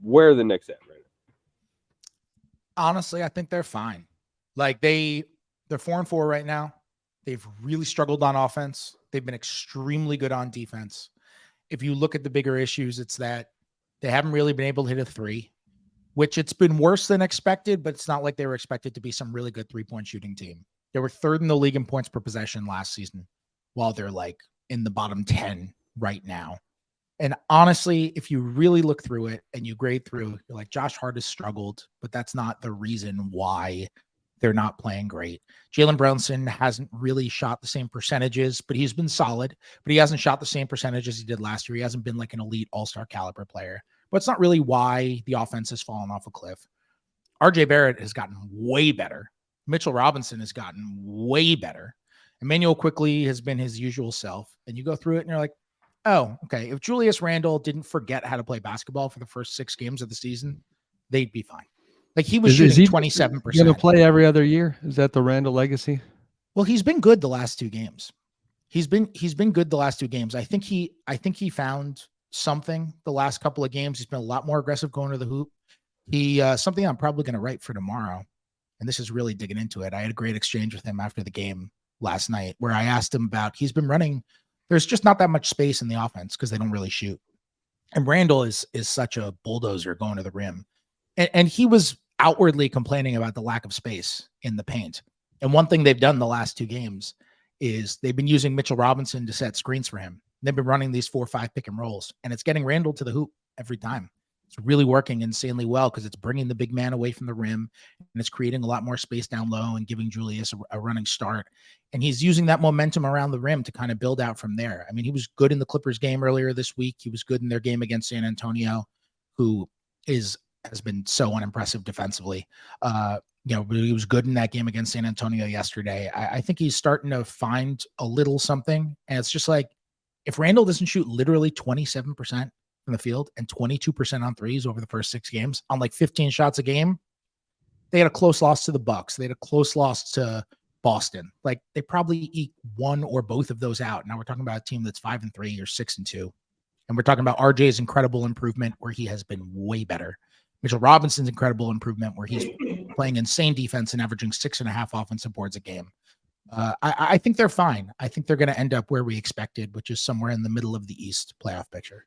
where are the Knicks at right now? Honestly, I think they're fine. Like they're 4-4 right now. They've really struggled on offense. They've been extremely good on defense. If you look at the bigger issues, it's that they haven't really been able to hit a three, which it's been worse than expected, but it's not like they were expected to be some really good 3-point shooting team. They were third in the league in points per possession last season, while they're like in the bottom 10 right now. And honestly, if you really look through it and you grade through, you're like, Josh Hart has struggled, but that's not the reason why they're not playing great. Jalen Brunson hasn't really shot the same percentages, but he's been solid, but he hasn't shot the same percentage as he did last year. He hasn't been like an elite all-star caliber player, but it's not really why the offense has fallen off a cliff. RJ Barrett has gotten way better. Mitchell Robinson has gotten way better. Emmanuel Quickley has been his usual self. And you go through it and you're like, oh, okay. If Julius Randle didn't forget how to play basketball for the first 6 games of the season, they'd be fine. Like he was shooting 27%. Going to play every other year? Is that the Randle legacy? Well, he's been good the last 2 games. He's been good the last 2 games. I think he found something the last couple of games. He's been a lot more aggressive going to the hoop. He something I'm probably going to write for tomorrow, and this is really digging into it. I had a great exchange with him after the game last night where I asked him about he's been running. There's just not that much space in the offense because they don't really shoot. And Randle is such a bulldozer going to the rim. And he was outwardly complaining about the lack of space in the paint. And one thing they've done the last 2 games is they've been using Mitchell Robinson to set screens for him. They've been running these 4-5 pick and rolls, and it's getting Randle to the hoop every time. It's really working insanely well because it's bringing the big man away from the rim, and it's creating a lot more space down low and giving Julius a running start. And he's using that momentum around the rim to kind of build out from there. I mean, he was good in the Clippers game earlier this week. He was good in their game against San Antonio, who has been so unimpressive defensively. He was good in that game against San Antonio yesterday. I think he's starting to find a little something. And it's just like, if Randle doesn't shoot literally 27% from the field and 22% on threes over the first 6 games on like 15 shots a game, they had a close loss to the Bucks. They had a close loss to Boston. Like they probably eat one or both of those out. Now we're talking about a team that's 5-3 or 6-2. And we're talking about RJ's incredible improvement where he has been way better. Mitchell Robinson's incredible improvement where he's playing insane defense and averaging 6.5 offensive boards a game. I think they're fine. I think they're going to end up where we expected, which is somewhere in the middle of the East playoff picture.